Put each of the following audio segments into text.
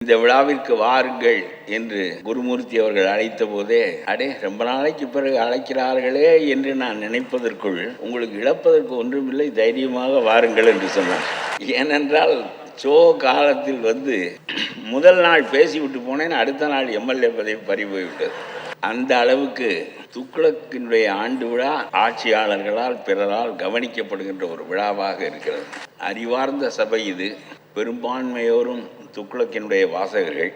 இந்த விழாவிற்கு வாருங்கள் என்று குருமூர்த்தி அவர்கள் அழைத்த போதே, அடே ரொம்ப நாளைக்கு பிறகு அழைக்கிறார்களே என்று நான் நினைப்பதற்குள், உங்களுக்கு இழப்பதற்கு ஒன்றுமில்லை, தைரியமாக வாருங்கள் என்று சொன்னார். ஏனென்றால் காலத்தில் முதல் நாள் பேசிவிட்டு போனேன், அடுத்த நாள் எம்எல்ஏ பதவி பறி போய்விட்டது. அந்த அளவுக்கு துக்ளக்கினுடைய ஆண்டு விழா ஆட்சியாளர்களால் பிறரால் கவனிக்கப்படுகின்ற ஒரு விழாவாக இருக்கிறது. அறிவார்ந்த சபை இது. பெரும்பான்மையோரும் துக்ளக்கினுடைய வாசகர்கள்.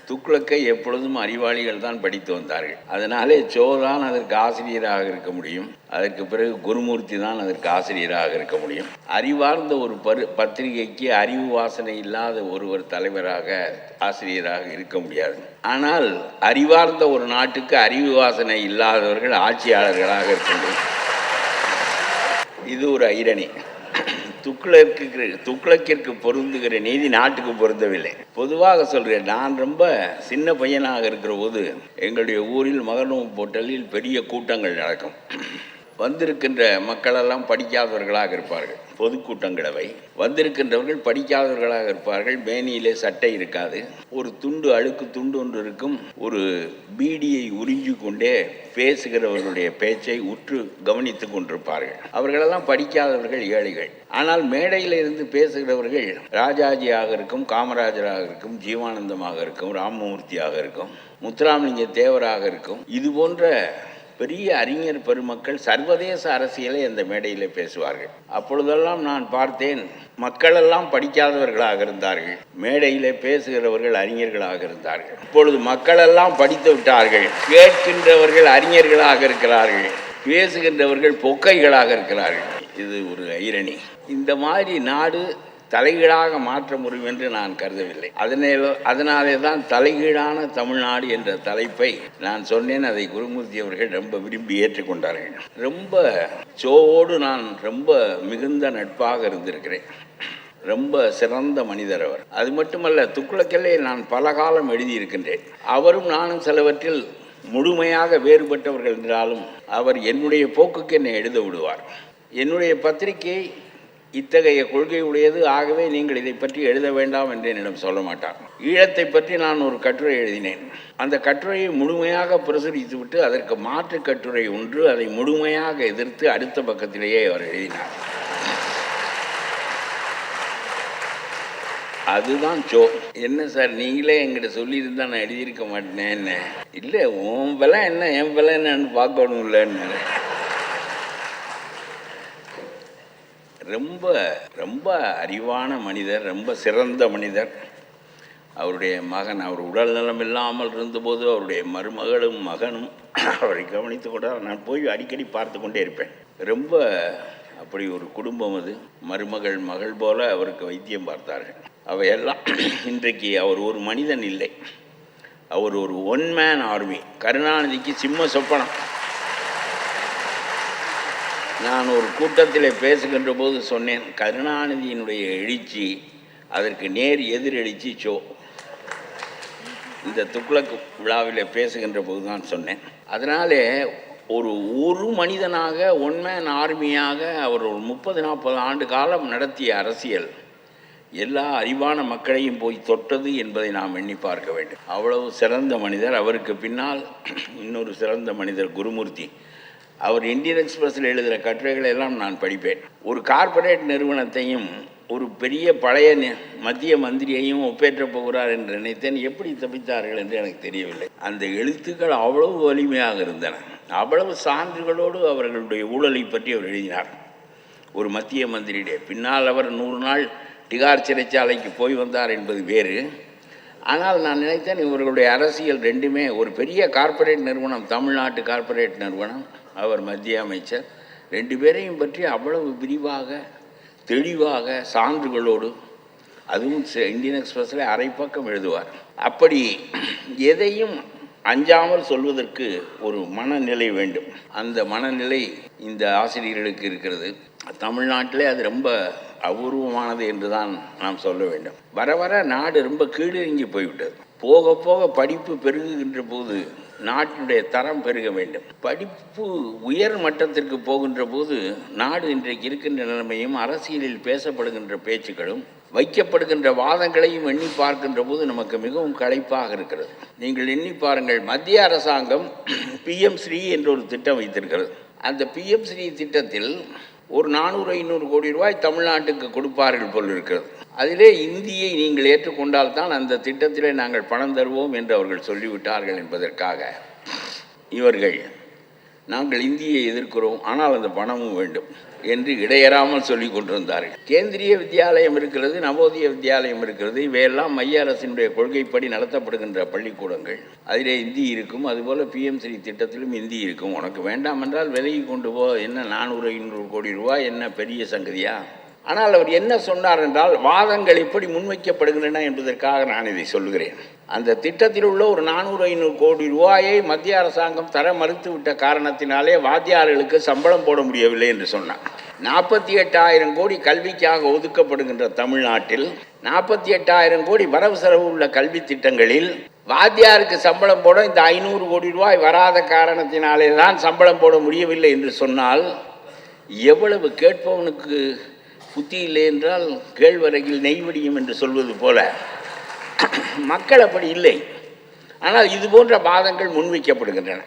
துக்ளக்கை எப்பொழுதும் அறிவாளிகள் தான் படித்து வந்தார்கள். அதனாலே தான் அதற்கு ஆசிரியராக இருக்க முடியும். அதற்கு பிறகு குருமூர்த்தி தான் அதற்கு ஆசிரியராக இருக்க முடியும். அறிவார்ந்த ஒரு பத்திரிகைக்கு அறிவு வாசனை இல்லாத ஒருவர் தலைவராக ஆசிரியராக இருக்க முடியாது. ஆனால் அறிவார்ந்த ஒரு நாட்டுக்கு அறிவு வாசனை இல்லாதவர்கள் ஆட்சியாளர்களாக இருக்க முடியும். இது ஒரு ஐரணி. துக்ளக்கிற்கு பொருந்துகிற நீதி நாட்டுக்கு பொருந்தவில்லை. பொதுவாக சொல்கிறேன், நான் ரொம்ப சின்ன பையனாக இருக்கிற போது எங்களுடைய ஊரில் மகனும் போட்டலில் பெரிய கூட்டங்கள் நடக்கும். வந்திருக்கின்ற மக்களெல்லாம் படிக்காதவர்களாக இருப்பார்கள். பொதுக்கூட்டங்களவை வந்திருக்கின்றவர்கள் படிக்காதவர்களாக இருப்பார்கள். மேனியிலே சட்டை இருக்காது. ஒரு துண்டு அழுக்கு துண்டு ஒன்று இருக்கும். ஒரு பீடியை உறிஞ்சி கொண்டே பேசுகிறவர்களுடைய பேச்சை உற்று கவனித்து கொண்டிருப்பார்கள். அவர்களெல்லாம் படிக்காதவர்கள், ஏழைகள். ஆனால் மேடையில் இருந்து பேசுகிறவர்கள் ராஜாஜியாக இருக்கும், காமராஜராக இருக்கும், ஜீவானந்தமாக இருக்கும், ராமமூர்த்தியாக இருக்கும், முத்துராமலிங்க தேவராக இருக்கும். இது போன்ற பெரிய அறிஞர் பெருமக்கள் சர்வதேச அரசியலை அந்த மேடையில் பேசுவார்கள். அப்பொழுதெல்லாம் நான் பார்த்தேன், மக்களெல்லாம் படிக்காதவர்களாக இருந்தார்கள், மேடையிலே பேசுகிறவர்கள் அறிஞர்களாக இருந்தார்கள். இப்பொழுது மக்களெல்லாம் படித்து விட்டார்கள், கேட்கின்றவர்கள் அறிஞர்களாக இருக்கிறார்கள், பேசுகின்றவர்கள் பொக்கைகளாக இருக்கிறார்கள். இது ஒரு ஐரணி. இந்த மாதிரி நாடு தலைகீழாக மாற்ற முடியும் என்று நான் கருதவில்லை. அதனாலே தான் தலைகீழான தமிழ்நாடு என்ற தலைப்பை நான் சொன்னேன். அதை குருமூர்த்தி அவர்கள் ரொம்ப விரும்பி ஏற்றுக்கொண்டார்கள். ரொம்ப சோவோடு நான் ரொம்ப மிகுந்த நட்பாக இருந்திருக்கிறேன். ரொம்ப சிறந்த மனிதர் அவர். அது மட்டுமல்ல, துக்ளக்கிலே நான் பல காலம் எழுதியிருக்கின்றேன். அவரும் நானும் சிலவற்றில் முழுமையாக வேறுபட்டவர்கள் என்றாலும் அவர் என்னுடைய போக்குக்கு என்னை எழுத விடுவார். என்னுடைய பத்திரிகை இத்தகைய கொள்கை உடையது, ஆகவே நீங்கள் இதை பற்றி எழுத வேண்டாம் என்று என்னிடம் சொல்ல மாட்டார். ஈழத்தை பற்றி நான் ஒரு கட்டுரை எழுதினேன். அந்த கட்டுரையை முழுமையாக பிரசுரித்துவிட்டு அதற்கு மாற்று கட்டுரை ஒன்று, அதை முழுமையாக எதிர்த்து அடுத்த பக்கத்திலேயே அவர் எழுதினார். அதுதான் என்ன சார், நீங்களே எங்கிட்ட சொல்லியிருந்தா நான் எழுதியிருக்க மாட்டேனே. என்ன இல்லை, உன் விலை என்ன என் விலை என்னன்னு பார்க்கணும் இல்லைன்னு. ரொம்ப ரொம்ப அறிவான மனிதர், ரொம்ப சிறந்த மனிதர். அவருடைய மகன், அவர் உடல் நலம் இல்லாமல் இருந்தபோது அவருடைய மருமகளும் மகனும் அவரை கவனித்து கொண்டு நான் போய் அடிக்கடி பார்த்து கொண்டே இருப்பேன். ரொம்ப அப்படி ஒரு குடும்பம் அது. மருமகள் மகள் போல அவருக்கு வைத்தியம் பார்த்தார்கள். அவையெல்லாம் இன்றைக்கு அவர் ஒரு மனிதன் இல்லை, அவர் ஒரு ஒன் மேன் ஆர்மி. கருணாநிதிக்கு சிம்ம சொப்பனம். நான் ஒரு கூட்டத்தில் பேசுகின்ற போது சொன்னேன், கருணாநிதியினுடைய எழுச்சி அதற்கு நேர் எதிரெழுச்சி இந்த துக்ளக் விழாவில் பேசுகின்ற போது தான் சொன்னேன். அதனாலே ஒரு மனிதனாக, ஒன் மேன் ஆர்மியாக அவர் ஒரு 30-40 ஆண்டு காலம் நடத்திய அரசியல் எல்லா அறிவான மக்களையும் போய் தொட்டது என்பதை நாம் எண்ணி பார்க்க வேண்டும். அவ்வளவு சிறந்த மனிதர். அவருக்கு பின்னால் இன்னொரு சிறந்த மனிதர் குருமூர்த்தி. அவர் இந்தியன் எக்ஸ்பிரஸில் எழுதுகிற கட்டுரைகளை எல்லாம் நான் படிப்பேன். ஒரு கார்ப்பரேட் நிறுவனத்தையும் ஒரு பெரிய பழைய மத்திய மந்திரியையும் ஒப்பேற்றப் போகிறார் என்று நினைத்தேன். எப்படி தப்பித்தார்கள் என்று எனக்கு தெரியவில்லை. அந்த எழுத்துக்கள் அவ்வளவு வலிமையாக இருந்தன. அவ்வளவு சான்றுகளோடு அவர்களுடைய ஊழலை பற்றி அவர் எழுதினார். ஒரு மத்திய மந்திரியுடைய பின்னால் அவர் 100 நாள் திகார் சிறைச்சாலைக்கு போய் வந்தார் என்பது வேறு. ஆனால் நான் நினைத்தேன், இவர்களுடைய அரசியல் ரெண்டுமே ஒரு பெரிய கார்ப்பரேட் நிறுவனம், தமிழ்நாட்டு கார்ப்பரேட் நிறுவனம், அவர் மத்திய அமைச்சர், 2 பேரையும் பற்றி அவ்வளவு விரிவாக தெளிவாக சான்றுகளோடு, அதுவும் இந்தியன் எக்ஸ்பிரஸில் அரை பக்கம் எழுதுவார். அப்படி எதையும் அஞ்சாமல் சொல்வதற்கு ஒரு மனநிலை வேண்டும். அந்த மனநிலை இந்த ஆசிரியர்களுக்கு இருக்கிறது. தமிழ்நாட்டிலே அது ரொம்ப அபூர்வமானது என்று தான் நாம் சொல்ல வேண்டும். வர வர நாடு ரொம்ப கீழிறங்கி போய்விட்டது. போக போக படிப்பு பெருகுகின்ற போது நாட்டினுடைய தரம் பெருக வேண்டும். படிப்பு உயர் மட்டத்திற்கு போகின்ற போது நாடு இன்றைக்கு இருக்கின்ற நிலைமையும் அரசியலில் பேசப்படுகின்ற பேச்சுக்களும் வைக்கப்படுகின்ற வாதங்களையும் எண்ணி பார்க்கின்ற போது நமக்கு மிகவும் களைப்பாக இருக்கிறது. நீங்கள் எண்ணி பாருங்கள், மத்திய அரசாங்கம் PM ஸ்ரீ என்ற ஒரு திட்டம் வைத்திருக்கிறது. அந்த PM ஸ்ரீ திட்டத்தில் ஒரு 400-500 கோடி ரூபாய் தமிழ்நாட்டுக்கு கொடுப்பார்கள் போல் இருக்கிறது. அதிலே இந்தியை நீங்கள் ஏற்றுக்கொண்டால் தான் அந்த திட்டத்திலே நாங்கள் பணம் தருவோம் என்று அவர்கள் சொல்லிவிட்டார்கள் என்பதற்காக இவர்கள் நாங்கள் இந்தியை எதிர்க்கிறோம், ஆனால் அந்த பணமும் வேண்டும் என்று இடையறாமல் சொல்லி கொண்டிருந்தார்கள். கேந்திரிய வித்யாலயம் இருக்கிறது, நவோதய வித்யாலயம் இருக்கிறது. இவையெல்லாம் மைய அரசினுடைய கொள்கைப்படி நடத்தப்படுகின்ற பள்ளிக்கூடங்கள். அதிலே இந்தி இருக்கும். அதுபோல் PM ஸ்ரீ திட்டத்திலும் இந்தி இருக்கும். உனக்கு வேண்டாம் என்றால் விலகி கொண்டு போ, என்ன 400-500 கோடி ரூபாய் என்ன பெரிய சங்கதியா? ஆனால் அவர் என்ன சொன்னார் என்றால், வாதங்கள் எப்படி முன்வைக்கப்படுகின்றன என்பதற்காக நான் இதை சொல்கிறேன். அந்த திட்டத்தில் உள்ள ஒரு 400-500 கோடி ரூபாயை மத்திய அரசாங்கம் தர மறுத்துவிட்ட காரணத்தினாலே வாத்தியார்களுக்கு சம்பளம் போட முடியவில்லை என்று சொன்னார். 48,000 கோடி கல்விக்காக ஒதுக்கப்படுகின்ற தமிழ்நாட்டில் 48,000 கோடி வரவு செலவு உள்ள கல்வி திட்டங்களில் வாத்தியாருக்கு சம்பளம் போட இந்த 500 கோடி ரூபாய் வராத காரணத்தினாலே தான் சம்பளம் போட முடியவில்லை என்று சொன்னால், எவ்வளவு கேட்பவனுக்கு புத்தி இல்லை என்றால் கேழ்வரகில் நெய்வடியும் என்று சொல்வது போல மக்கள் அப்படி இல்லை. ஆனால் இது போன்ற வாதங்கள் முன்வைக்கப்படுகின்றன.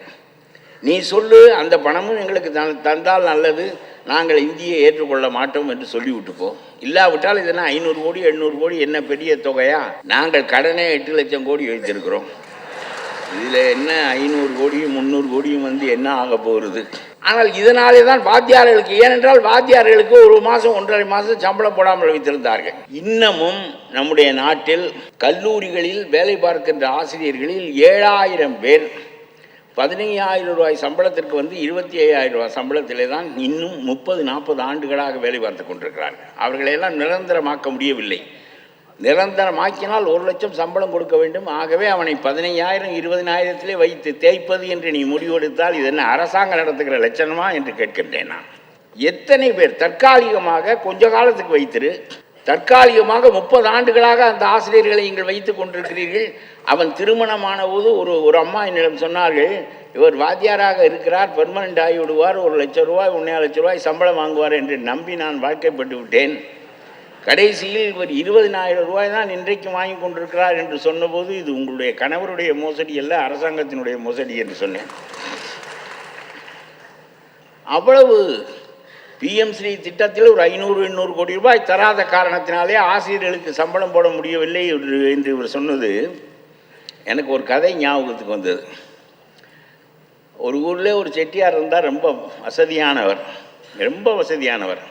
நீ சொல்லு, அந்த பணமும் எங்களுக்கு தந்தால் நல்லது, நாங்கள் இந்தியை ஏற்றுக்கொள்ள மாட்டோம் என்று சொல்லிவிட்டு போ. இல்லாவிட்டால் இதெல்லாம் 500 கோடி 800 கோடி என்ன பெரிய தொகையா? நாங்கள் கடனே 8 லட்சம் கோடி வைத்திருக்கிறோம். இதில் என்ன 500 கோடியும் 300 கோடியும் வந்து என்ன ஆக போகிறது? ஆனால் இதனாலே தான் வாத்தியார்களுக்கு, ஏனென்றால் வாத்தியார்களுக்கு ஒரு மாதம் 1.5 மாதம் சம்பளம் போடாமல் வைத்திருந்தார்கள். இன்னமும் நம்முடைய நாட்டில் கல்லூரிகளில் வேலை பார்க்கின்ற ஆசிரியர்களில் 7,000 பேர் 15,000 ரூபாய் சம்பளத்திற்கு வந்து 25,000 ரூபாய் சம்பளத்திலே தான் இன்னும் 30-40 ஆண்டுகளாக வேலை பார்த்து கொண்டிருக்கிறார்கள். அவர்களையெல்லாம் நிரந்தரமாக்க முடியவில்லை. நிரந்தரமாக்கினால் 1 லட்சம் சம்பளம் கொடுக்க வேண்டும். ஆகவே அவனை 15,000 20,000 வைத்து தேய்ப்பது என்று நீ முடிவெடுத்தால் இது என்ன அரசாங்கம் நடத்துகிற லட்சணமா என்று கேட்கின்றேன் நான். எத்தனை பேர் தற்காலிகமாக கொஞ்ச காலத்துக்கு வைத்திரு, தற்காலிகமாக 30 ஆண்டுகளாக அந்த ஆசிரியர்களை நீங்கள் வைத்து கொண்டிருக்கிறீர்கள். அவன் திருமணமான போது ஒரு அம்மா என்னிடம் சொன்னார்கள், இவர் வாத்தியாராக இருக்கிறார், பெர்மனண்ட் ஆகி விடுவார், 1 லட்சம் ரூபாய் 1,5 லட்சம் ரூபாய் சம்பளம் வாங்குவார் என்று நம்பி நான் வாழ்க்கைப்பட்டு விட்டேன். கடைசியில் இவர் 20,000 ரூபாய் தான் இன்றைக்கு வாங்கி கொண்டிருக்கிறார் என்று சொன்னபோது, இது உங்களுடைய கணவருடைய மோசடி அல்ல, அரசாங்கத்தினுடைய மோசடி என்று சொன்னேன். அவ்வளவு PM ஸ்ரீ திட்டத்தில் ஒரு 500-800 கோடி ரூபாய் தராத காரணத்தினாலே ஆசிரியர்களுக்கு சம்பளம் போட முடியவில்லை என்று இவர் சொன்னது எனக்கு ஒரு கதை ஞாபகத்துக்கு வந்தது. ஒரு ஊரில் ஒரு செட்டியார் இருந்தார், ரொம்ப வசதியானவர்.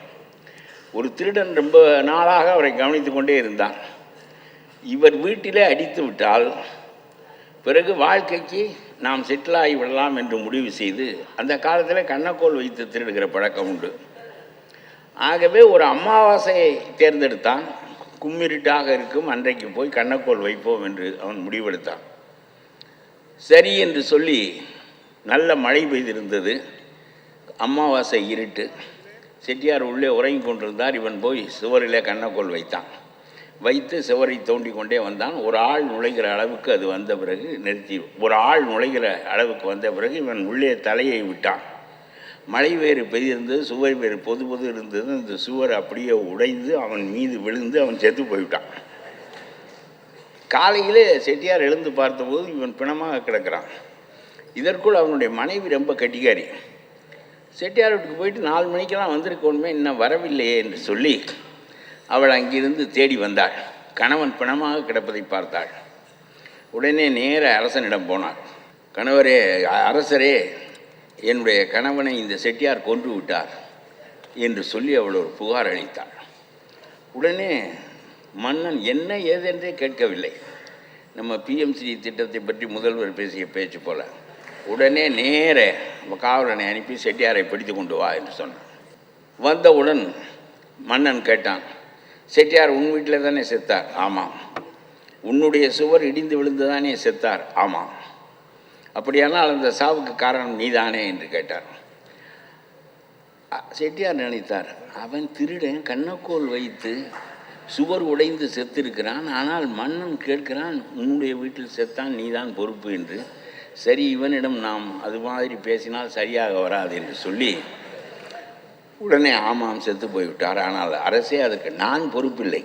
ஒரு திருடன் ரொம்ப நாளாக அவரை கவனித்து கொண்டே இருந்தான். இவர் வீட்டிலே அடித்து விட்டால் பிறகு வாழ்க்கைக்கு நாம் செட்டில் ஆகி விடலாம் என்று முடிவு செய்து, அந்த காலத்தில் கண்ணக்கோல் வைத்து திருடுகிற பழக்கம் உண்டு. ஆகவே ஒரு அமாவாசையை தேர்ந்தெடுத்தான். கும்மிருட்டாக இருக்கும் அன்றைக்கு போய் கண்ணக்கோல் வைப்போம் என்று அவன் முடிவெடுத்தான். சரி என்று சொல்லி நல்ல மழை பெய்திருந்தது, அமாவாசை இருட்டு. செட்டியார் உள்ளே உறங்கி கொண்டிருந்தார். இவன் போய் சுவரிலே கண்ணக்கோல் வைத்து சுவரை தோண்டி கொண்டே வந்தான். ஒரு ஆள் நுழைகிற அளவுக்கு அது வந்த பிறகு இவன் உள்ளே தலையை விட்டான். மழை வேறு பெய்திருந்தது, சுவர் வேறு பொது இருந்தது. அந்த சுவர் அப்படியே உடைந்து அவன் மீது விழுந்து அவன் செத்து போய்விட்டான். காலையிலே செட்டியார் எழுந்து பார்த்தபோது இவன் பிணமாக கிடக்கிறான். இதற்குள் அவனுடைய மனைவி ரொம்ப கட்டிக்காரி. செட்டியார் வீட்டுக்கு போயிட்டு 4 மணிக்கெல்லாம் வந்திருக்கணுமே, இன்னும் வரவில்லையே என்று சொல்லி அவள் அங்கிருந்து தேடி வந்தாள். கணவன் பிணமாக கிடப்பதை பார்த்தாள். உடனே நேர அரசனிடம் போனாள். அரசரே, என்னுடைய கணவனை இந்த செட்டியார் கொன்று விட்டார் என்று சொல்லி அவள் ஒரு புகார் அளித்தாள். உடனே மன்னன் என்ன ஏதென்றே கேட்கவில்லை. நம்ம PM ஸ்ரீ திட்டத்தை பற்றி முதல்வர் பேசிய பேச்சு போல உடனே நேர காவலனை அனுப்பி செட்டியாரை பிடித்து கொண்டு வா என்று சொன்னான். வந்தவுடன் மன்னன் கேட்டான், செட்டியார் உன் வீட்டில் தானே செத்தார்? ஆமாம். உன்னுடைய சுவர் இடிந்து விழுந்து தானே செத்தார்? ஆமாம். அப்படியானால் அந்த சாவுக்கு காரணம் நீதானே என்று கேட்டார். செட்டியார் நினைத்தார், அவன் திருடன் கண்ணக்கோல் வைத்து சுவர் உடைந்து செத்திருக்கிறான், ஆனால் மன்னன் கேட்கிறான் உன்னுடைய வீட்டில் செத்தான், நீதான் பொறுப்பு என்று. சரி, இவனிடம் நாம் அது மாதிரி பேசினால் சரியாக வராது என்று சொல்லி உடனே ஆமாம் செத்து போய்விட்டார், ஆனால் அரசே அதுக்கு நான் பொறுப்பில்லை,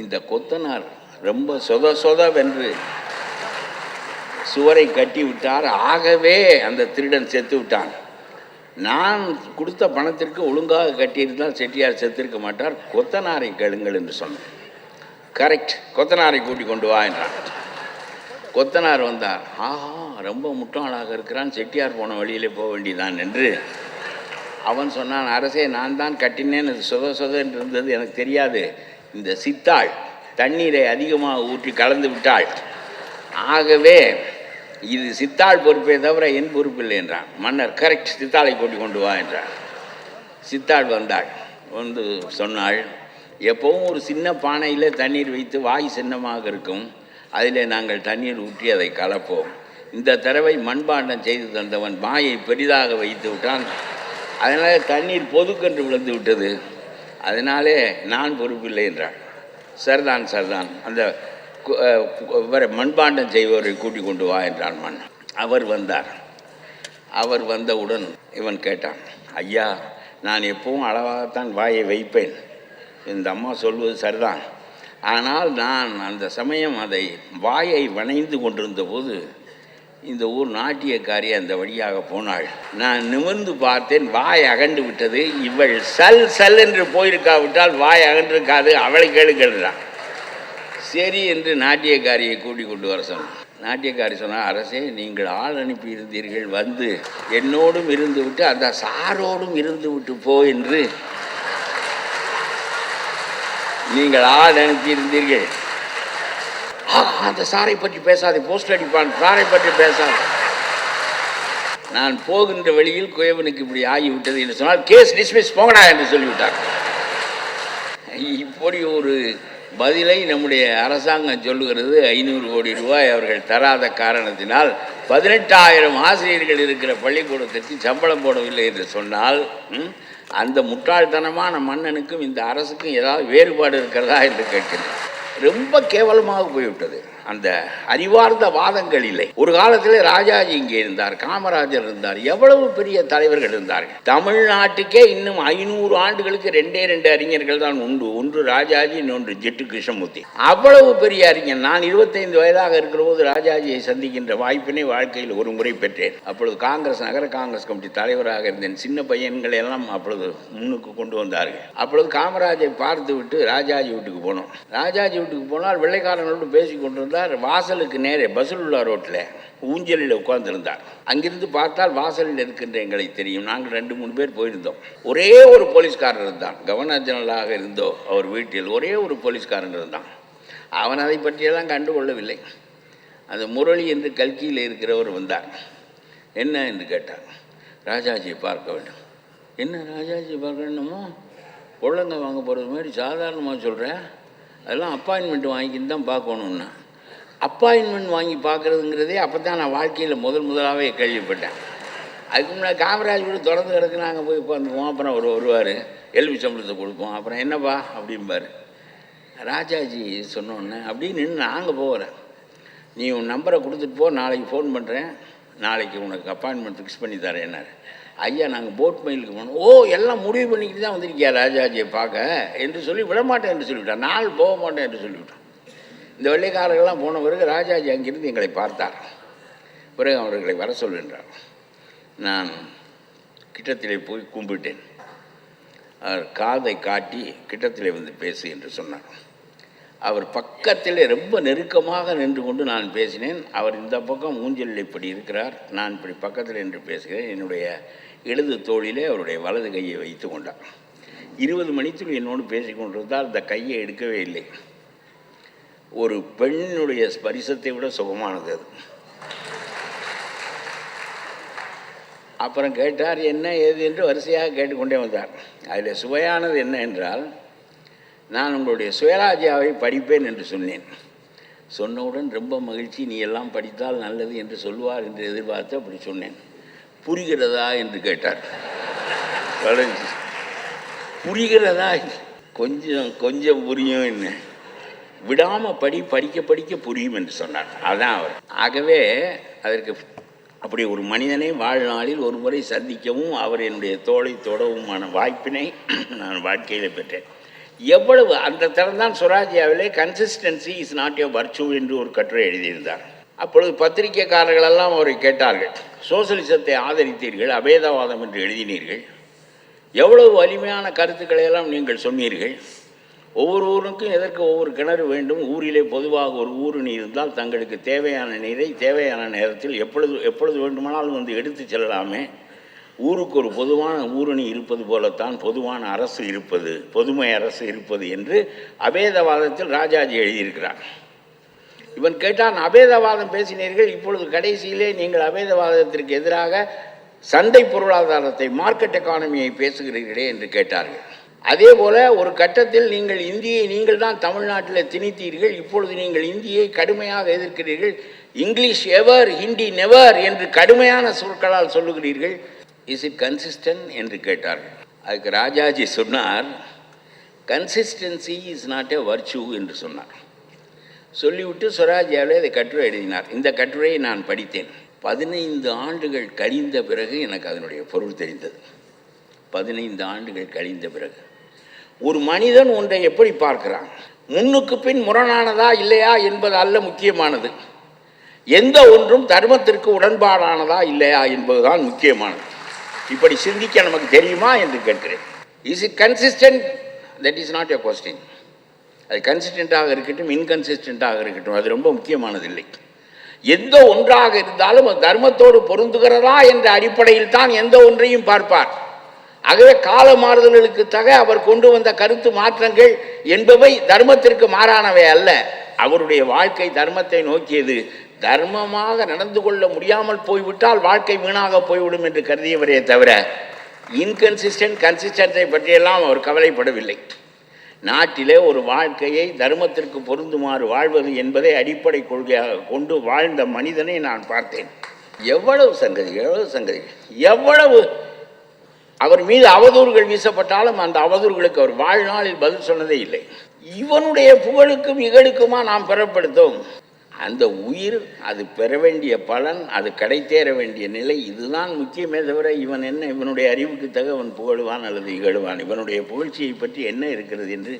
இந்த கொத்தனார் ரொம்ப சொதவென்று சுவரை கட்டி விட்டார். ஆகவே அந்த திருடன் செத்து விட்டான். நான் கொடுத்த பணத்திற்கு ஒழுங்காக கட்டியிருந்தால் செட்டியார் செத்திருக்க மாட்டார். கொத்தனாரை கேளுங்கள் என்று சொன்னேன். கரெக்ட், கொத்தனாரை கூட்டி கொண்டு வா என்றான். கொத்தனார் வந்தார். ஆஹா, ரொம்ப முட்டாளாக இருக்கிறான், செட்டியார் போன வழியிலே போக வேண்டியதான் என்று அவன் சொன்னான். அரசே, நான் தான் கட்டினேன், அது சொத என்று இருந்தது, எனக்கு தெரியாது. இந்த சித்தாள் தண்ணீரை அதிகமாக ஊற்றி கலந்து விட்டாள். ஆகவே இது சித்தாள் பொறுப்பே தவிர என் பொறுப்பில்லை என்றான். மன்னர் கரெக்ட், சித்தாளை கூட்டி கொண்டு வா என்றார். சித்தாள் வந்தாள். வந்து சொன்னாள், எப்பவும் ஒரு சின்ன பானையில் தண்ணீர் வைத்து வாய் சின்னமாக இருக்கும், அதில் நாங்கள் தண்ணீர் ஊற்றி அதை கலப்போம். இந்த தடவை மண்பாண்டம் செய்து தந்தவன் வாயை பெரிதாக வைத்து விட்டான், அதனால் தண்ணீர் பொதுக்கென்று விழுந்து விட்டது, அதனாலே நான் பொறுப்பில்லை என்றாள். சரிதான், அந்த மண்பாண்டம் செய்பவரை கூட்டிக் கொண்டு வா என்றான் மன்னன். அவர் வந்தார். அவர் வந்தவுடன் இவன் கேட்டான், ஐயா, நான் எப்பவும் அளவாகத்தான் வாயை வைப்பேன், இந்த அம்மா சொல்வது சரிதான், ஆனால் நான் அந்த சமயம் அதை வாயை வணைந்து கொண்டிருந்த போது இந்த ஊர் நாட்டியக்காரி அந்த வழியாக போனாள். நான் நிமிர்ந்து பார்த்தேன், வாய் அகண்டு விட்டது. இவள் சல் என்று போயிருக்காவிட்டால் வாய் அகன்றிருக்காது, அவளை கேளுகிறான். சரி என்று நாட்டியக்காரியை கூட்டி கொண்டு வர சொன்னான். நாட்டியக்காரி சொன்னால், அரசே, நீங்கள் ஆள் அனுப்பி இருந்தீர்கள், வந்து என்னோடும் இருந்து விட்டு அந்த சாரோடும் இருந்து விட்டு போ என்று நீங்கள் ஆள் அனுப்பியிருந்தீர்கள். அந்த சாரை பற்றி பேசாதே, போஸ்ட் அடிப்பான், சாரை பற்றி பேசாது. நான் போகின்ற வழியில் குயவனுக்கு இப்படி ஆகிவிட்டது என்று சொன்னால் கேஸ் டிஸ்மிஸ், போகடா என்று சொல்லிவிட்டார். இப்படி ஒரு பதிலை நம்முடைய அரசாங்கம் சொல்லுகிறது. 500 கோடி ரூபாய் அவர்கள் தராத காரணத்தினால் 18,000 ஆசிரியர்கள் இருக்கிற பள்ளிக்கூடத்திற்கு சம்பளம் போடவில்லை என்று சொன்னால் அந்த முட்டாள்தனமான மன்னனுக்கும் இந்த அரசுக்கும் ஏதாவது வேறுபாடு இருக்கிறதா என்று கேட்கிறேன். ரொம்ப கேவலமாக போய்விட்டது. அந்த அறிவார்ந்த வாதங்கள் இல்லை. ஒரு காலத்தில் ராஜாஜி இங்கே இருந்தார், காமராஜர் இருந்தார், எவ்வளவு பெரிய தலைவர்கள் இருந்தார்கள். தமிழ்நாட்டுக்கே இன்னும் 500 ஆண்டுகளுக்கு 2 அறிஞர்கள் தான் உண்டு. ஒன்று ராஜாஜி, இன்னொன்று ஜெட்டு கிருஷ்ணமூர்த்தி. அவ்வளவு பெரிய அறிஞர். நான் 25 வயதாக இருக்கிற போது ராஜாஜியை சந்திக்கின்ற வாய்ப்பினை வாழ்க்கையில் ஒரு முறை பெற்றேன். அப்பொழுது காங்கிரஸ், நகர காங்கிரஸ் கமிட்டி தலைவராக இருந்தேன். சின்ன பையன்களை எல்லாம் அப்பொழுது முன்னுக்கு கொண்டு வந்தார்கள். அப்பொழுது காமராஜை பார்த்து விட்டு ராஜாஜி வீட்டுக்கு போனோம். ராஜாஜி வீட்டுக்கு போனால் வெள்ளைக்காரனோடு பேசி கொண்டு வாசலுக்கு நேரே பசுலுல்லா ரோட்டில் ஊஞ்சலில் உட்கார்ந்திருந்தார். அங்கிருந்து பார்த்தால் வாசலில் இருக்கின்ற எங்களை தெரியும். நாங்கள் 2-3 பேர் போயிருந்தோம். ஒரே ஒரு போலீஸ்காரர் இருந்தான். கவர்னர் ஜெனரலாக இருந்தோ அவர் வீட்டில் ஒரே ஒரு போலீஸ்காரன் இருந்தான். அவன் அதை பற்றியெல்லாம் கண்டுகொள்ளவில்லை. அந்த முரளி என்று கல்கியில் இருக்கிறவர் வந்தார். என்ன என்று கேட்டார். ராஜாஜியை பார்க்க வேண்டும். என்ன ராஜாஜியை பார்க்க வேண்டுமோ? ஒழுங்க வாங்க போகிறது மாதிரி சாதாரணமாக சொல்கிறேன். அதெல்லாம் அப்பாயின்மெண்ட் வாங்கிக்கின்னு தான் பார்க்கணுன்னா. அப்பாயின்மெண்ட் வாங்கி பார்க்குறதுங்கிறதே அப்போ தான் நான் வாழ்க்கையில் முதலாகவே கேள்விப்பட்டேன். அதுக்கு முன்னாடி காமராஜ் வீடு தொடர்ந்து கிடக்கு, நாங்கள் போய் உட்காந்துக்குவோம். அப்புறம் அவர் வருவார், எல்வி சம்பளத்தை கொடுப்போம். அப்புறம் என்னப்பா அப்படிம்பார். ராஜாஜி சொன்னோன்னே அப்படின்னு நின்று நாங்கள் போகிறேன். நீ உன் நம்பரை கொடுத்துட்டு போ, நாளைக்கு ஃபோன் பண்ணுறேன், நாளைக்கு உனக்கு அப்பாயின்மெண்ட் ஃபிக்ஸ் பண்ணி தரேன் என்னார். ஐயா, நாங்கள் போட் மெயிலுக்கு போனோம். ஓ, எல்லாம் முடிவு பண்ணிக்கிட்டு தான் வந்திருக்கியா ராஜாஜியை பார்க்க என்று சொல்லி விடமாட்டேன் என்று சொல்லிவிட்டான். நாள் போக மாட்டேன் என்று சொல்லிவிட்டான். இந்த வெள்ளைக்காரர்கள்லாம் போன பிறகு ராஜாஜி அங்கிருந்து எங்களை பார்த்தார். பிறகு அவர்களை வர சொல்கின்றார். நான் கிட்டத்திலே போய் கும்பிட்டேன். அவர் காதை காட்டி கிட்டத்திலே வந்து பேசு என்று சொன்னார். அவர் பக்கத்திலே ரொம்ப நெருக்கமாக நின்று கொண்டு நான் பேசினேன். அவர் இந்த பக்கம் ஊஞ்சலில் இப்படி இருக்கிறார், நான் இப்படி பக்கத்தில் நின்று பேசுகிறேன். என்னுடைய இடது தோளிலே அவருடைய வலது கையை வைத்து கொண்டார். 20 மணித்துள் என்னோடு பேசி கொண்டிருந்தால் அந்த கையை எடுக்கவே இல்லை. ஒரு பெண்ணுடைய ஸ்பரிசத்தை விட சுகமானது அது. அப்புறம் கேட்டார் என்ன ஏது என்று வரிசையாக கேட்டுக்கொண்டே வந்தார். அதில் சுவையானது என்ன என்றால், நான் உங்களுடைய சுயராஜ்யாவை படிப்பேன் என்று சொன்னேன். சொன்னவுடன் ரொம்ப மகிழ்ச்சி, நீ எல்லாம் படித்தால் நல்லது என்று சொல்வார் என்று எதிர்பார்த்து அப்படி சொன்னேன். புரிகிறதா என்று கேட்டார். புரிகிறதா? கொஞ்சம் புரியும், என்ன விடாமல் படிக்க புரியும் என்று சொன்னார். அதான் அவர். ஆகவே அதற்கு அப்படி ஒரு மனிதனை வாழ்நாளில் ஒரு முறை சந்திக்கவும் அவர் என்னுடைய தோளை தொடவுமான வாய்ப்பினை நான் வாழ்க்கையில் பெற்றேன். எவ்வளவு அந்த தரம்தான் சுவராஜ்யாவிலே consistency is not a virtue என்று ஒரு கட்டுரை எழுதியிருந்தார். அப்பொழுது பத்திரிகைக்காரர்களெல்லாம் அவரை கேட்டார்கள், சோசலிசத்தை ஆதரித்தீர்கள், அபேதவாதம் என்று எழுதினீர்கள், எவ்வளவு வலிமையான கருத்துக்களை எல்லாம் நீங்கள் சொன்னீர்கள், ஒவ்வொரு ஊருக்கும் எதற்கு ஒவ்வொரு கிணறு வேண்டும், ஊரிலே பொதுவாக ஒரு ஊரணி இருந்தால் தங்களுக்கு தேவையான நீரை தேவையான நேரத்தில் எப்பொழுது வேண்டுமானாலும் வந்து எடுத்து செல்லலாமே, ஊருக்கு ஒரு பொதுவான ஊரணி இருப்பது போலத்தான் பொதுவான அரசு இருப்பது, பொதுமை அரசு இருப்பது என்று அபேதவாதத்தில் ராஜாஜி எழுதியிருக்கிறார். இவன் கேட்டான், அபேதவாதம் பேசினீர்கள், இப்பொழுது கடைசியிலே நீங்கள் அபேதவாதத்திற்கு எதிராக சந்தை பொருளாதாரத்தை, மார்க்கெட் எக்கானமியை பேசுகிறீர்களே என்று கேட்டார்கள். அதே போல ஒரு கட்டத்தில் நீங்கள் தான் தமிழ்நாட்டில் திணித்தீர்கள், இப்பொழுது நீங்கள் இந்தியை கடுமையாக எதிர்க்கிறீர்கள், இங்கிலீஷ் எவர் ஹிந்தி நெவர் என்று கடுமையான சொற்களால் சொல்லுகிறீர்கள், இஸ் இட் கன்சிஸ்டன்ட் என்று கேட்டார்கள். அதுக்கு ராஜாஜி சொன்னார், consistency is not a virtue என்று சொன்னார். சொல்லிவிட்டு சுவராஜ்யாவிலே அதை கட்டுரை எழுதினார். இந்த கட்டுரையை நான் படித்தேன். 15 ஆண்டுகள் கழிந்த பிறகு எனக்கு அதனுடைய பொருள் தெரிந்தது. 15 ஆண்டுகள் கழிந்த பிறகு ஒரு மனிதன் ஒன்றை எப்படி பார்க்கிறான், முன்னுக்கு பின் முரணானதா இல்லையா என்பது அல்ல முக்கியமானது, எந்த ஒன்றும் தர்மத்திற்கு உடன்பாடானதா இல்லையா என்பதுதான் முக்கியமானது. இப்படி சிந்திக்க நமக்கு தெரியுமா என்று கேட்கிறேன். Is it consistent? That is not a question. அது கன்சிஸ்டண்ட்டாக இருக்கட்டும், இன்கன்சிஸ்டண்ட்டாக இருக்கட்டும், அது ரொம்ப முக்கியமானதில்லை. எந்த ஒன்றாக இருந்தாலும் அது தர்மத்தோடு பொருந்துகிறதா என்ற அடிப்படையில் தான் எந்த ஒன்றையும் பார்ப்பார். ஆகவே கால மாறுதல்களுக்கு தக அவர் கொண்டு வந்த கருத்து மாற்றங்கள் என்பவை தர்மத்திற்கு மாறானவை அல்ல. அவருடைய வாழ்க்கை தர்மத்தை நோக்கியது. தர்மமாக நடந்து கொள்ள முடியாமல் போய்விட்டால் வாழ்க்கை வீணாக போய்விடும் என்று கருதியவரே தவிர கன்சிஸ்டன்ஸை பற்றியெல்லாம் அவர் கவலைப்படவில்லை. நாட்டிலே ஒரு வாழ்க்கையை தர்மத்திற்கு பொருந்துமாறு வாழ்வது என்பதை அடிப்படை கொள்கையாக கொண்டு வாழ்ந்த மனிதனை நான் பார்த்தேன். எவ்வளவு சங்கதிகள், எவ்வளவு அவர் மீது அவதூறுகள் வீசப்பட்டாலும் அந்த அவதூறுகளுக்கு அவர் வாழ்நாளில் பதில் சொன்னதே இல்லை. இவனுடைய புகழுக்கும் இகழுக்குமா நாம் பெறப்படுத்தோம்? அந்த உயிர், அது பெற வேண்டிய பலன், அது கிடைத்தேற வேண்டிய நிலை, இதுதான் முக்கியமே தவிர இவன் என்ன, இவனுடைய அறிவுக்கு தக அவன் புகழுவான் அல்லது இகழுவான், இவனுடைய புகழ்ச்சியை பற்றி என்ன இருக்கிறது என்று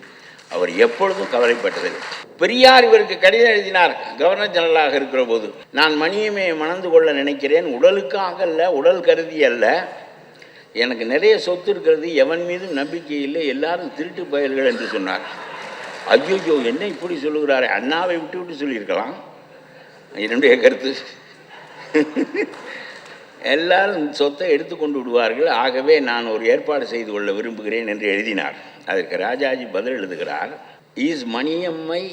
அவர் எப்பொழுதும் கவலைப்பட்டதில்லை. பெரியார் இவருக்கு கடிதம் எழுதினார் கவர்னர் ஜெனரலாக இருக்கிற போது, நான் மணியம்மையை மணந்து கொள்ள நினைக்கிறேன், உடலுக்காக அல்ல, உடல் கருதி அல்ல, எனக்கு நிறைய சொத்து இருக்கிறது, எவன் மீதும் நம்பிக்கை இல்லை, எல்லாரும் திருட்டு பயல்கள் என்று சொன்னார். ஐயோ, என்ன இப்படி சொல்லுகிறாரே, அண்ணாவை விட்டு விட்டு சொல்லியிருக்கலாம். என்னுடைய கருத்து, எல்லாரும் சொத்தை எடுத்துக்கொண்டு விடுவார்கள், ஆகவே நான் ஒரு ஏற்பாடு செய்து கொள்ள விரும்புகிறேன் என்று எழுதினார். அதற்கு ராஜாஜி பதில் எழுதுகிறார், இஸ் மணியம்மை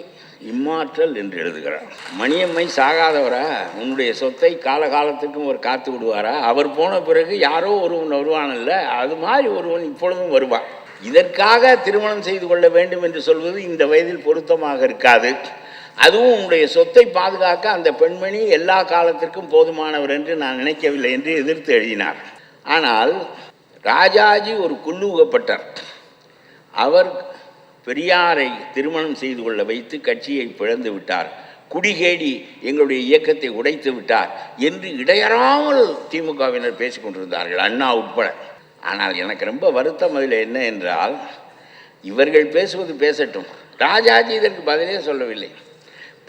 இம்மாற்றல் என்று எழுதுகிறார். மணியம்மை சாகாதவரா? உன்னுடைய சொத்தை காலகாலத்துக்கும் அவர் காத்து விடுவாரா? அவர் போன பிறகு யாரோ ஒருவன் வருவானல்ல, அது மாதிரி ஒருவன் இப்பொழுதும் வருவான். இதற்காக திருமணம் செய்து கொள்ள வேண்டும் என்று சொல்வது இந்த வயதில் பொருத்தமாக இருக்காது. அதுவும் உன்னுடைய சொத்தை பாதுகாக்க அந்த பெண்மணி எல்லா காலத்திற்கும் போதுமானவர் என்று நான் நினைக்கவில்லை என்று எதிர்த்து எழுதினார். ஆனால் ராஜாஜி ஒரு குள்ளூகப்பட்டார். அவர் பெரியாரை திருமணம் செய்து கொள்ள வைத்து கட்சியை பிளந்து விட்டார், குடிகேடி எங்களுடைய இயக்கத்தை உடைத்து விட்டார் என்று இடையறாமல் திமுகவினர் பேசிக்கொண்டிருந்தார்கள், அண்ணா உட்பட. ஆனால் எனக்கு ரொம்ப வருத்தம் அதில் என்ன என்றால், இவர்கள் பேசுவது பேசட்டும், ராஜாஜி இதற்கு பதிலே சொல்லவில்லை.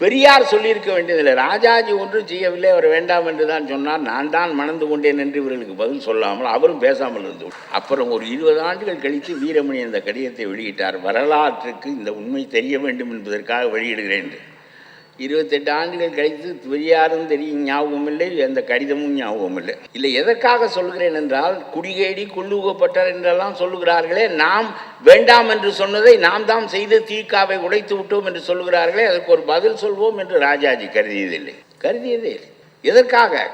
பெரியார் சொல்லியிருக்க வேண்டியதில்லை, ராஜாஜி ஒன்றும் செய்யவில்லை, அவர் வேண்டாம் என்று தான் சொன்னார், நான் தான் மணந்து கொண்டேன் என்று இவர்களுக்கு பதில் சொல்லாமல் அவரும் பேசாமல் இருந்து. அப்புறம் ஒரு 20 ஆண்டுகள் கழித்து வீரமணி அந்த கடிதத்தை வெளியிட்டார். வரலாற்றுக்கு இந்த உண்மை தெரிய வேண்டும் என்பதற்காக வெளியிடுகிறேன் என்று. 28 ஆண்டுகள் கழித்து பெரியாரும் தெரியும் ஞாபகம் இல்லை, அந்த கடிதமும் ஞாபகம் இல்லை. இல்லை, எதற்காக சொல்கிறேன் என்றால், குடிகேடி குள்ளூகப்பட்டார் என்றெல்லாம் சொல்லுகிறார்களே, நாம் வேண்டாம் என்று சொன்னதை நாம் தான் செய்து தீக்காவை உடைத்து விட்டோம் என்று சொல்லுகிறார்களே, அதற்கு ஒரு பதில் சொல்வோம் என்று ராஜாஜி கருதியதே இல்லை. எதற்காக?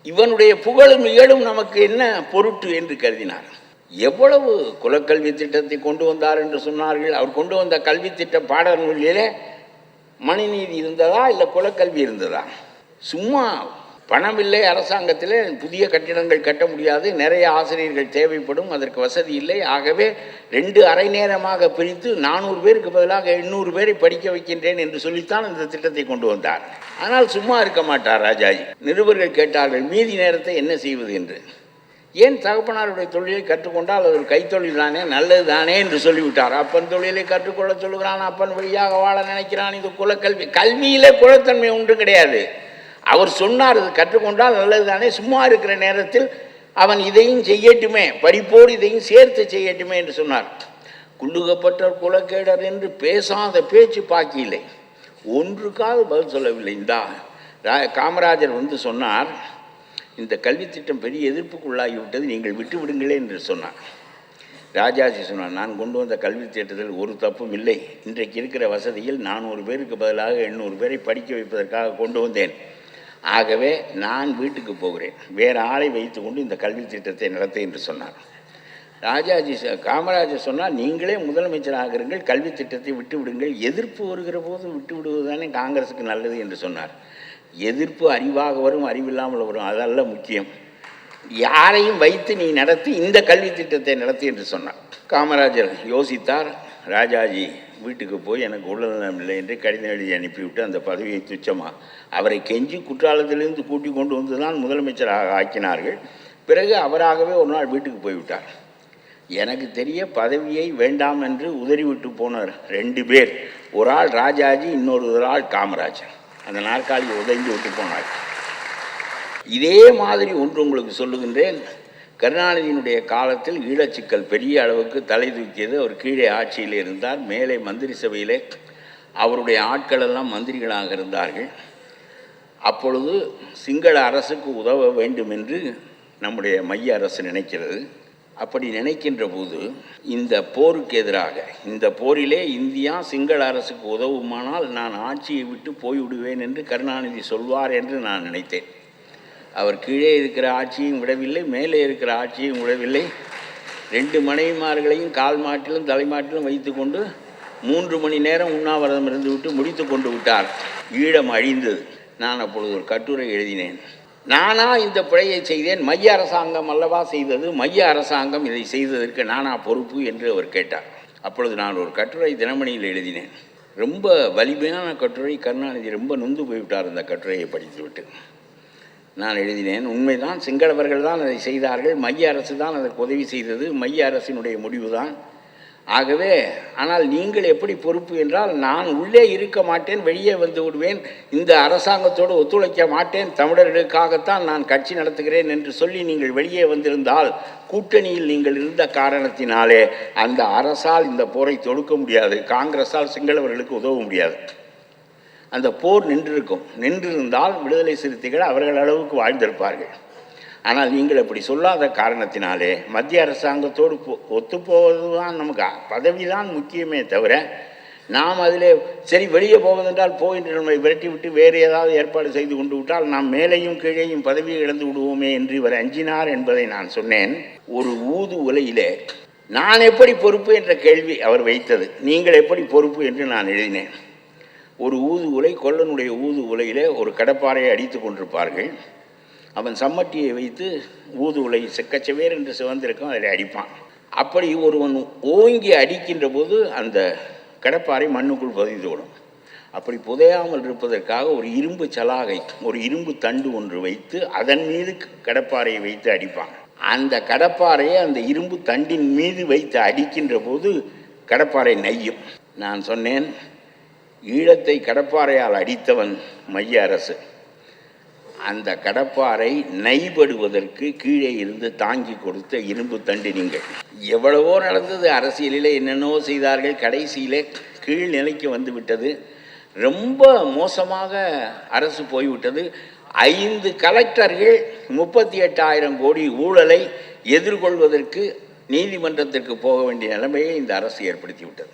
இவனுடைய புகழும் இயலும் நமக்கு என்ன பொருட்டு என்று கருதினார். எவ்வளவு குலக்கல்வி திட்டத்தை கொண்டு வந்தார் என்று சொன்னார்கள். அவர் கொண்டு வந்த கல்வி திட்ட பாடநூலிலே மணிநீதி இருந்ததா இல்லை குலக்கல்வி இருந்ததா? சும்மா பணம் இல்லை, அரசாங்கத்தில் புதிய கட்டிடங்கள் கட்ட முடியாது, நிறைய ஆசிரியர்கள் தேவைப்படும், அதற்கு வசதி இல்லை, ஆகவே 2 அரை நேரமாக பிரித்து 400 பேருக்கு பதிலாக 800 பேரை படிக்க வைக்கின்றேன் என்று சொல்லித்தான் இந்த திட்டத்தை கொண்டு வந்தார். ஆனால் சும்மா இருக்க மாட்டார் ராஜாஜி. நிருபர்கள் கேட்டார்கள், மீதி நேரத்தை என்ன செய்வது என்று. ஏன் தகப்பனாருடைய தொழிலை கற்றுக்கொண்டால் அது ஒரு கைத்தொழில் தானே, நல்லது தானே என்று சொல்லிவிட்டார். அப்பன் தொழிலை கற்றுக்கொள்ள சொல்லுகிறான், அப்பன் வழியாக வாழ நினைக்கிறான். இது குலக்கல்வி. கல்வியிலே குலத்தன்மை ஒன்றும் கிடையாது. அவர் சொன்னார், இது கற்றுக்கொண்டால் நல்லது தானே, சும்மா இருக்கிற நேரத்தில் அவன் இதையும் செய்யட்டுமே, படிப்போடு இதையும் சேர்த்து செய்யட்டுமே என்று சொன்னார். குள்ளுகப்பட்டர் குலக்கேடர் என்று பேசாத பேச்சு பாக்கியில்லை, ஒன்றுக்காவது பதில் சொல்லவில்லை. இந்த காமராஜர் வந்து சொன்னார், இந்த கல்வி திட்டம் பெரிய எதிர்ப்புக்குள்ளாகிவிட்டது, நீங்கள் விட்டு விடுங்களே என்று சொன்னார். ராஜாஜி சொன்னார், நான் கொண்டு வந்த கல்வி திட்டத்தில் ஒரு தப்பும் இல்லை. இன்றைக்கு இருக்கிற வசதியில் 400 பேருக்கு பதிலாக 800 பேரை படிக்க வைப்பதற்காக கொண்டு வந்தேன். ஆகவே நான் வீட்டுக்கு போகிறேன், வேறு ஆளை வைத்து கொண்டு இந்த கல்வி திட்டத்தை நடத்த என்று சொன்னார். காமராஜர் சொன்னால், நீங்களே முதலமைச்சராக இருங்கள், கல்வி திட்டத்தை விட்டு விடுங்கள், எதிர்ப்பு வருகிற போது விட்டு விடுவது தானே காங்கிரஸுக்கு நல்லது என்று சொன்னார். எதிர்ப்பு அறிவாக வரும், அறிவில்லாமல் வரும், அதல்ல முக்கியம். யாரையும் வைத்து நீ நடத்தி இந்த கல்வி திட்டத்தை நடத்தி என்று சொன்னார். காமராஜர் யோசித்தார். ராஜாஜி வீட்டுக்கு போய் எனக்கு உடல்நலம் இல்லை என்று கடிதம் எழுதி அனுப்பிவிட்டு அந்த பதவியை துச்சமாக அவரை கெஞ்சி குற்றாலத்திலிருந்து கூட்டி கொண்டு வந்து தான் முதலமைச்சராக ஆக்கினார்கள். பிறகு அவராகவே ஒரு நாள் வீட்டுக்கு போய்விட்டார். எனக்கு தெரிய பதவியை வேண்டாம் என்று உதறிவிட்டு போனார் 2 பேர். ஒரு ஆள் ராஜாஜி, இன்னொரு ஆள் காமராஜர். அந்த நாற்காலியை உதைந்து விட்டு போனார். இதே மாதிரி ஒன்று உங்களுக்கு சொல்லுகின்றேன். கருணாநிதியினுடைய காலத்தில் ஈழச்சிக்கல் பெரிய அளவுக்கு தலை தூக்கியது. அவர் கீழே ஆட்சியில் இருந்தார், மேலே மந்திரி சபையிலே அவருடைய ஆட்கள் எல்லாம் மந்திரிகளாக இருந்தார்கள். அப்பொழுது சிங்கள அரசுக்கு உதவ வேண்டும் என்று நம்முடைய மைய அரசு நினைக்கிறது. அப்படி நினைக்கின்ற போது இந்த போருக்கு எதிராக, இந்த போரிலே இந்தியா சிங்கள அரசுக்கு உதவுமானால் நான் ஆட்சியை விட்டு போய்விடுவேன் என்று கருணாநிதி சொல்வார் என்று நான் நினைத்தேன். அவர் கீழே இருக்கிற ஆட்சியும் விடவில்லை, மேலே இருக்கிற ஆட்சியும் விடவில்லை. 2 மனைவிமார்களையும் கால் மாட்டிலும் தலைமாட்டிலும் வைத்து கொண்டு 3 மணி நேரம் உண்ணாவிரதம் இருந்து விட்டு முடித்து கொண்டு விட்டார். ஈழம் அழிந்தது. நான் அப்பொழுது ஒரு கட்டுரை எழுதினேன். நானா இந்த பிழையை செய்தேன், மைய அரசாங்கம் அல்லவா செய்தது, மைய அரசாங்கம் இதை செய்ததற்கு நானா பொறுப்பு என்று அவர் கேட்டார். அப்பொழுது நான் ஒரு கட்டுரை தினமணியில் எழுதினேன். ரொம்ப வலிமையான கட்டுரை. கருணாநிதி ரொம்ப நொந்து போய்விட்டார் அந்த கட்டுரையை படித்துவிட்டு. நான் எழுதினேன், உண்மைதான், சிங்களவர்கள் தான் அதை செய்தார்கள், மைய அரசு தான் அதற்கு உதவி செய்தது, மைய அரசினுடைய முடிவு தான். ஆகவே ஆனால் நீங்கள் எப்படி பொறுப்பு என்றால், நான் உள்ளே இருக்க மாட்டேன், வெளியே வந்து விடுவேன், இந்த அரசாங்கத்தோடு ஒத்துழைக்க மாட்டேன், தமிழர்களுக்காகத்தான் நான் கட்சி நடத்துகிறேன் என்று சொல்லி நீங்கள் வெளியே வந்திருந்தால், கூட்டணியில் நீங்கள் இருந்த காரணத்தினாலே அந்த அரசால் இந்த போரை தொடுக்க முடியாது, காங்கிரஸால் சிங்களவர்களுக்கு உதவ முடியாது. அந்த போர் நின்றிருந்தால் விடுதலை சிறுத்தைகள் அவர்கள் அளவுக்கு வாழ்ந்திருப்பார்கள். ஆனால் நீங்கள் அப்படி சொல்லாத காரணத்தினாலே மத்திய அரசாங்கத்தோடு ஒத்துப்போவது தான், நமக்கு பதவி தான் முக்கியமே தவிர, நாம் அதில் சரி வெளியே போவதென்றால் போயின்று நம்மை விரட்டி விட்டு வேறு ஏதாவது ஏற்பாடு செய்து கொண்டு விட்டால் நாம் மேலேயும் கீழேயும் பதவியை இழந்து விடுவோமே என்று இவர் அஞ்சினார் என்பதை நான் சொன்னேன். ஒரு ஊது உலையிலே நான் எப்படி பொறுப்பு என்ற கேள்வி அவர் வைத்தது, நீங்கள் எப்படி பொறுப்பு என்று நான் எழுதினேன். ஒரு ஊது உலை, கொல்லனுடைய ஊது உலையிலே ஒரு கடப்பாறையை அடித்து கொண்டிருப்பார்கள். அவன் சம்மட்டியை வைத்து ஊது உலை செக்கச்சவேர் என்று சிவந்திருக்கும், அதில் அடிப்பான். அப்படி ஒருவன் ஓங்கி அடிக்கின்ற போது அந்த கடப்பாறை மண்ணுக்குள் புதைந்து விடும். அப்படி புதையாமல் இருப்பதற்காக ஒரு இரும்பு சலாகை, ஒரு இரும்பு தண்டு ஒன்று வைத்து அதன் மீது கடப்பாறையை வைத்து அடிப்பான். அந்த கடப்பாறையை அந்த இரும்பு தண்டின் மீது வைத்து அடிக்கின்ற போது கடப்பாறை நெய்யும். நான் சொன்னேன், ஈழத்தை கடப்பாறையால் அடித்தவன் மைய அரசு. அந்த கடப்பாறை நைபடுவதற்கு கீழே இருந்து தாங்கி கொடுத்த இரும்பு தண்டு நீங்கள். எவ்வளவோ நடந்தது அரசியலிலே, என்னென்னவோ செய்தார்கள், கடைசியிலே கீழ் நிலைக்கு வந்து விட்டது. ரொம்ப மோசமாக அரசு போய்விட்டது. 5 கலெக்டர்கள் 38,000 கோடி ஊழலை எதிர்கொள்வதற்கு நீதிமன்றத்திற்கு போக வேண்டிய நிலைமையை இந்த அரசு ஏற்படுத்திவிட்டது.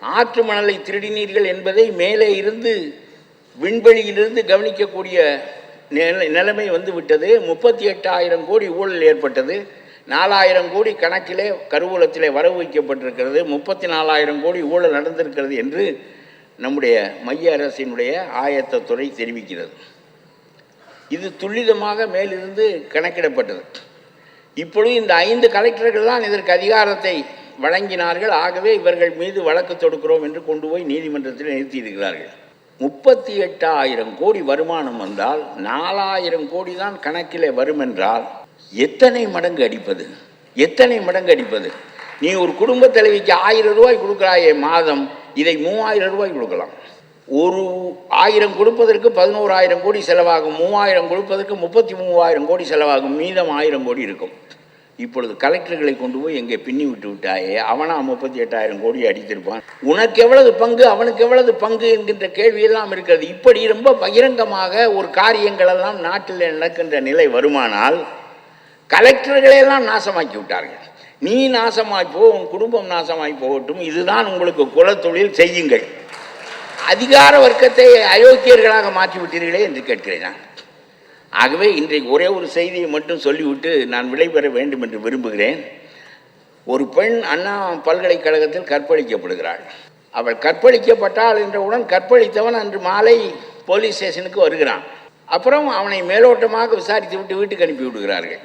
ஆற்று மணலை திருடினீர்கள் என்பதை மேலே இருந்து விண்வெளியிலிருந்து கவனிக்கக்கூடிய நிலைமை வந்து விட்டது. 38,000 கோடி ஊழல் ஏற்பட்டது. 4,000 கோடி கணக்கிலே கருவூலத்திலே வரவு வைக்கப்பட்டிருக்கிறது. 34,000 கோடி ஊழல் நடந்திருக்கிறது என்று நம்முடைய மைய அரசினுடைய ஆயத்தத்துறை தெரிவிக்கிறது. இது துல்லிதமாக மேலிருந்து கணக்கிடப்பட்டது. இப்பொழுது இந்த 5 கலெக்டர்கள் தான் இதற்கு அதிகாரத்தை வழங்கினார்கள். ஆகவே இவர்கள் மீது வழக்கு தொடுக்கிறோம் என்று கொண்டு போய் நீதிமன்றத்தில் நிறுத்தியிருக்கிறார்கள். 38,000 கோடி வருமானம் வந்தால் 4,000 கோடி தான் கணக்கிலே வரும் என்றால் எத்தனை மடங்கு அடிப்பது, எத்தனை மடங்கு அடிப்பது? நீ ஒரு குடும்ப தலைவிக்கு 1000 ரூபாய் கொடுக்குறாயே மாதம், இதை 3000 ரூபாய் கொடுக்கலாம். ஒரு 1000 கொடுப்பதற்கு 11,000 கோடி செலவாகும், 3000 கொடுப்பதற்கு 33,000 கோடி செலவாகும், மீதம் 1000 கோடி இருக்கும். இப்பொழுது கலெக்டர்களை கொண்டு போய் எங்கே பின்னி விட்டு விட்டாயே, அவனா 38,000 கோடி அடித்திருப்பான், உனக்கு எவ்வளவு பங்கு அவனுக்கு எவ்வளவு பங்கு என்கின்ற கேள்வியெல்லாம் இருக்கிறது. இப்படி ரொம்ப பகிரங்கமாக ஒரு காரியங்கள் எல்லாம் நாட்டில் நடக்கின்ற நிலை வருமானால் கலெக்டர்களையெல்லாம் நாசமாக்கி விட்டார்கள். நீ நாசமாய் போ, உன் குடும்பம் நாசமாய் போகட்டும், இதுதான் உங்களுக்கு குலத்தொழில், செய்யுங்கள். அதிகார வர்க்கத்தை அயோக்கியர்களாக மாற்றிவிட்டீர்களே என்று கேட்கிறேன் நான். ஆகவே இன்றைக்கு ஒரே ஒரு செய்தியை மட்டும் சொல்லிவிட்டு நான் விடைபெற வேண்டும் என்று விரும்புகிறேன். ஒரு பெண் அண்ணா பல்கலைக்கழகத்தில் கற்பழிக்கப்படுகிறாள். அவள் கற்பழிக்கப்பட்டாள் என்றவுடன் கற்பழித்தவன் அன்று மாலை போலீஸ் ஸ்டேஷனுக்கு வருகிறான். அப்புறம் அவனை மேலோட்டமாக விசாரித்து விட்டு வீட்டுக்கு அனுப்பி விடுகிறார்கள்.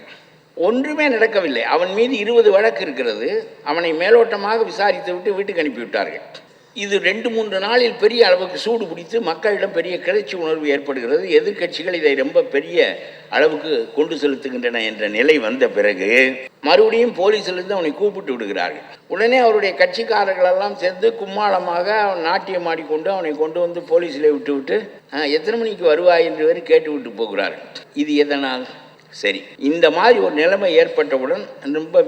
ஒன்றுமே நடக்கவில்லை. அவன் மீது 20 வழக்கு இருக்கிறது. அவனை மேலோட்டமாக விசாரித்து விட்டு வீட்டுக்கு அனுப்பிவிட்டார்கள். இது 2-3 நாளில் பெரிய அளவுக்கு சூடு பிடித்து மக்களிடம் பெரிய கிளர்ச்சி உணர்வு ஏற்படுகிறது. எதிர்க்கட்சிகள் இதை ரொம்ப பெரிய அளவுக்கு கொண்டு செலுத்துகின்றன என்ற நிலை வந்த பிறகு மறுபடியும் போலீஸிலிருந்து அவனை கூப்பிட்டு விடுகிறார்கள். உடனே அவருடைய கட்சிக்காரர்கள் எல்லாம் சேர்ந்து கும்மாளமாக அவன் நாட்டியம் ஆடிக்கொண்டு அவனை கொண்டு வந்து போலீஸில் விட்டு எத்தனை மணிக்கு வருவாய் என்று வேறு கேட்டு விட்டு போகிறார்கள். இது எதனால்? சரி, இந்த மாதிரி ஒரு நிலைமை ஏற்பட்டவுடன் ரொம்ப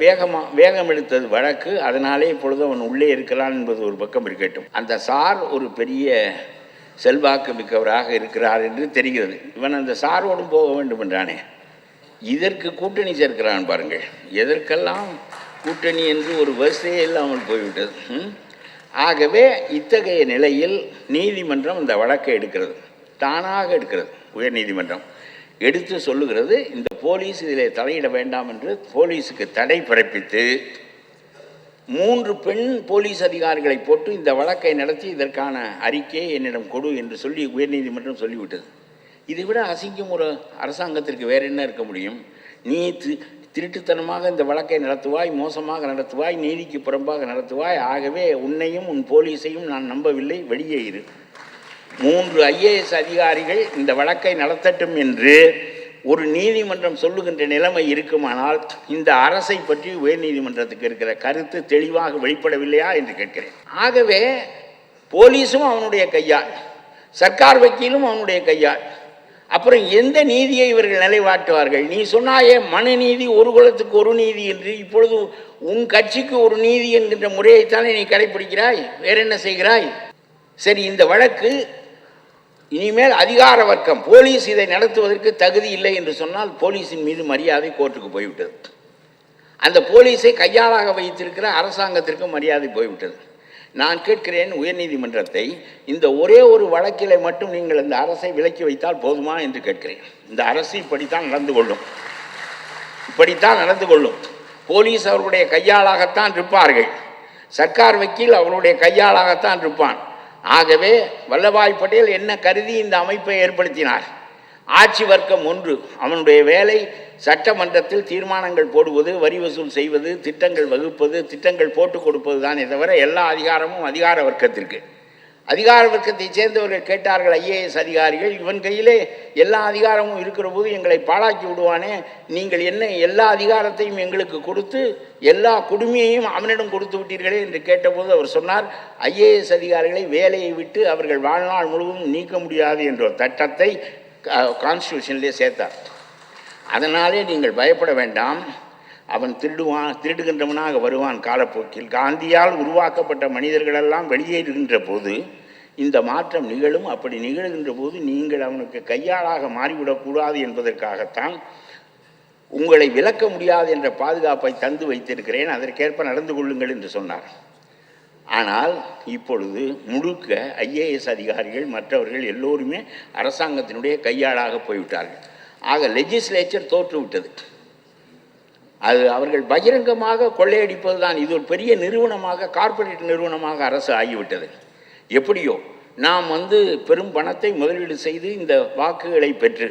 வேகம் எடுத்தது வழக்கு. அதனாலே இப்பொழுது அவன் உள்ளே இருக்கிறான் என்பது ஒரு பக்கம் இருக்கட்டும். அந்த சார் ஒரு பெரிய செல்வாக்கு மிக்கவராக இருக்கிறார் என்று தெரிகிறது. இவன் அந்த சாரோடும் போக வேண்டும் என்றானே, இதற்கு கூட்டணி சேர்க்கிறான் பாருங்கள். எதற்கெல்லாம் கூட்டணி என்று ஒரு வரிசையே இல்லாமல் போய்விட்டது. ஆகவே இத்தகைய நிலையில் நீதிமன்றம் இந்த வழக்கை எடுக்கிறது, தானாக எடுக்கிறது. உயர் நீதிமன்றம் எடுத்து சொல்லுகிறது, இந்த போலீஸ் இதில் தலையிட வேண்டாம் என்று போலீஸுக்கு தடை பிறப்பித்து 3 பெண் போலீஸ் அதிகாரிகளை போட்டு இந்த வழக்கை நடத்தி இதற்கான அறிக்கையை என்னிடம் கொடு என்று சொல்லி உயர்நீதிமன்றம் சொல்லிவிட்டது. இதை விட அசிங்கம் ஒரு அரசாங்கத்திற்கு வேறு என்ன இருக்க முடியும்? நீ திருட்டுத்தனமாக இந்த வழக்கை நடத்துவாய், மோசமாக நடத்துவாய், நீதிக்கு புறம்பாக நடத்துவாய். ஆகவே உன்னையும் உன் போலீஸையும் நான் நம்பவில்லை, வெளியே இரு. 3 IAS அதிகாரிகள் இந்த வழக்கை நடத்தட்டும் என்று ஒரு நீதிமன்றம் சொல்லுகின்ற நிலைமை இருக்குமானால் இந்த அரசை பற்றி உயர்நீதிமன்றத்துக்கு இருக்கிற கருத்து தெளிவாக வெளிப்படவில்லையா என்று கேட்கிறேன். ஆகவே போலீஸும் அவனுடைய கையால், சர்க்கார் வக்கீலும் அவனுடைய கையால், அப்புறம் எந்த நீதியை இவர்கள் நிலைவாட்டுவார்கள்? நீ சொன்னாயே மனு நீதி, ஒரு குலத்துக்கு ஒரு நீதி என்று. இப்பொழுது உன் கட்சிக்கு ஒரு நீதி என்கின்ற முறையைத்தானே நீ கடைபிடிக்கிறாய், வேற என்ன செய்கிறாய்? சரி, இந்த வழக்கு இனிமேல் அதிகார வர்க்கம் போலீஸ் இதை நடத்துவதற்கு தகுதி இல்லை என்று சொன்னால் போலீஸின் மீது மரியாதை கோர்ட்டுக்கு போய்விட்டது. அந்த போலீஸை கையாளாக வைத்திருக்கிற அரசாங்கத்திற்கு மரியாதை போய்விட்டது. நான் கேட்கிறேன் உயர்நீதிமன்றத்தை, இந்த ஒரே ஒரு வழக்கில் மட்டும் நீங்கள் இந்த அரசை விலக்கி வைத்தால் போதுமா என்று கேட்கிறேன். இந்த அரசு இப்படித்தான் நடந்து கொள்ளும், இப்படித்தான் நடந்து கொள்ளும். போலீஸ் அவர்களுடைய கையாளாகத்தான் இருப்பார்கள், சர்க்கார் வக்கீல் அவருடைய கையாளாகத்தான் இருப்பான். ஆகவே வல்லபாய் பட்டேல் என்ன கருதி இந்த அமைப்பை ஏற்படுத்தினார்? ஆட்சி வர்க்கம் ஒன்று, அவனுடைய வேலை சட்டமன்றத்தில் தீர்மானங்கள் போடுவது, வரி வசூல் செய்வது, திட்டங்கள் வகுப்பது, திட்டங்கள் போட்டு கொடுப்பது தானே தவிர எல்லா அதிகாரமும் அதிகார வர்க்கத்திற்கு. அதிகார வர்க்கத்தை சேர்ந்தவர்கள் கேட்டார்கள், IAS அதிகாரிகள், இவன் கையிலே எல்லா அதிகாரமும் இருக்கிற போது எங்களை பாழாக்கி விடுவானே, நீங்கள் என்ன எல்லா அதிகாரத்தையும் எங்களுக்கு கொடுத்து எல்லா குடுமையையும் அவனிடம் கொடுத்து விட்டீர்களே என்று கேட்டபோது அவர் சொன்னார், IAS அதிகாரிகளை வேலையை விட்டு அவர்கள் வாழ்நாள் முழுவதும் நீக்க முடியாது என்ற ஒரு சட்டத்தை கான்ஸ்டியூஷன்லேயே சேர்த்தார். அதனாலே நீங்கள் பயப்பட வேண்டாம், அவன் திருடுகின்றவனாக வருவான் காலப்போக்கில். காந்தியால் உருவாக்கப்பட்ட மனிதர்களெல்லாம் வெளியேறுகின்ற போது இந்த மாற்றம் நிகழும். அப்படி நிகழ்கின்ற போது நீங்கள் அவனுக்கு கையாளாக மாறிவிடக்கூடாது என்பதற்காகத்தான் உங்களை விலக்க முடியாது என்ற பாதுகாப்பை தந்து வைத்திருக்கிறேன், அதற்கேற்ப நடந்து கொள்ளுங்கள் என்று சொன்னார். ஆனால் இப்பொழுது முழுக்க IAS அதிகாரிகள் மற்றவர்கள் எல்லோருமே அரசாங்கத்தினுடைய கையாளாக போய்விட்டார்கள். ஆக லெஜிஸ்லேச்சர் தோற்றுவிட்டது. அது அவர்கள் பகிரங்கமாக கொள்ளையடிப்பது தான். இது ஒரு பெரிய நிறுவனமாக, கார்ப்பரேட் நிறுவனமாக அரசு ஆகிவிட்டது. எப்படியோ நாம் பெரும் பணத்தை முதலீடு செய்து இந்த வாக்குகளை பெற்று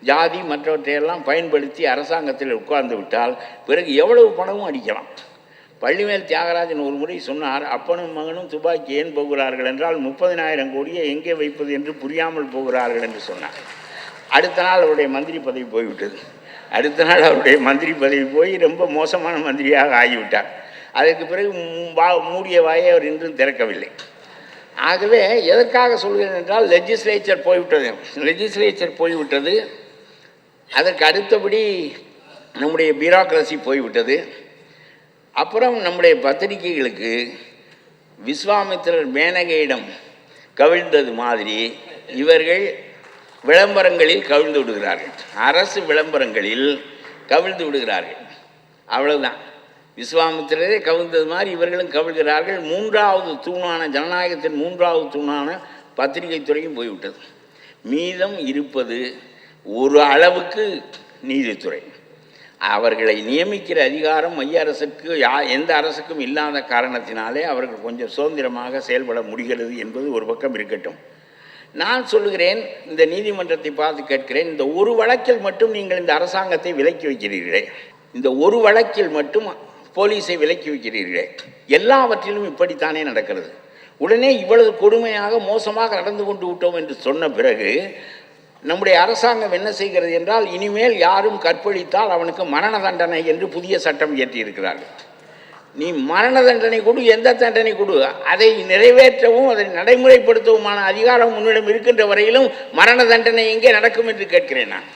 ஜாதி மற்றவற்றையெல்லாம் பயன்படுத்தி அரசாங்கத்தில் உட்கார்ந்து விட்டால் பிறகு எவ்வளவு பணமும் அடிக்கலாம். பள்ளிமேல் தியாகராஜன் ஒரு முறை சொன்னார், அப்பனும் மகனும் துப்பாக்கி ஏன் போகிறார்கள் என்றால் 30,000 கோடியை எங்கே வைப்பது என்று புரியாமல் போகிறார்கள் என்று சொன்னார். அடுத்த நாள் அவருடைய மந்திரி பதவி போய்விட்டது. அடுத்த நாள் அவருடைய மந்திரி பதவி போய் ரொம்ப மோசமான மந்திரியாக ஆகிவிட்டார். அதற்கு பிறகு மூடிய வாயை அவர் இன்றும் திறக்கவில்லை. ஆகவே எதற்காக சொல்கிறேன் என்றால், லெஜிஸ்லேச்சர் போய்விட்டது. அதற்கு அடுத்தபடி நம்முடைய பியூரோக்ரசி போய்விட்டது. அப்புறம் நம்முடைய பத்திரிகைகளுக்கு விஸ்வாமித்திரர் மேனகையிடம் கவிழ்ந்தது மாதிரி இவர்கள் விளம்பரங்களில் கவிழ்ந்து விடுகிறார்கள், அரசு விளம்பரங்களில் கவிழ்ந்து விடுகிறார்கள். அவ்வளவுதான். விஸ்வாமித்திரரே கவிழ்ந்தது மாதிரி இவர்களும் கவிழ்கிறார்கள். மூன்றாவது தூணான, ஜனநாயகத்தின் மூன்றாவது தூணான பத்திரிகை துறையும் போய்விட்டது. மீதம் இருப்பது ஒரு அளவுக்கு நீதித்துறை. அவர்களை நியமிக்கிற அதிகாரம் மைய அரசுக்கு எந்த அரசுக்கும் இல்லாத காரணத்தினாலே அவர்கள் கொஞ்சம் சுதந்திரமாக செயல்பட முடிகிறது என்பது ஒரு பக்கம் இருக்கட்டும். நான் சொல்லுகிறேன், இந்த நீதிமன்றத்தை பார்த்து கேட்கிறேன், இந்த ஒரு வழக்கில் மட்டும் நீங்கள் இந்த அரசாங்கத்தை விலக்கி வைக்கிறீர்களே, இந்த ஒரு வழக்கில் மட்டும் போலீஸை விலக்கி வைக்கிறீர்களே, எல்லாவற்றிலும் இப்படித்தானே நடக்கிறது. உடனே இவ்வளவு கொடுமையாக மோசமாக நடந்து கொண்டு விட்டோம் என்று சொன்ன பிறகு நம்முடைய அரசாங்கம் என்ன செய்கிறது என்றால், இனிமேல் யாரும் கற்பழித்தால் அவனுக்கு மரண தண்டனை என்று புதிய சட்டம் இயற்றியிருக்கிறார்கள். நீ மரண தண்டனை கொடு, எந்த தண்டனை கொடு, அதை நிறைவேற்றவும் அதை நடைமுறைப்படுத்தவுமான அதிகாரம் உன்னிடம் இருக்கின்ற வரையிலும் மரண தண்டனை எங்கே நடக்கும் என்று கேட்கிறேன் நான்.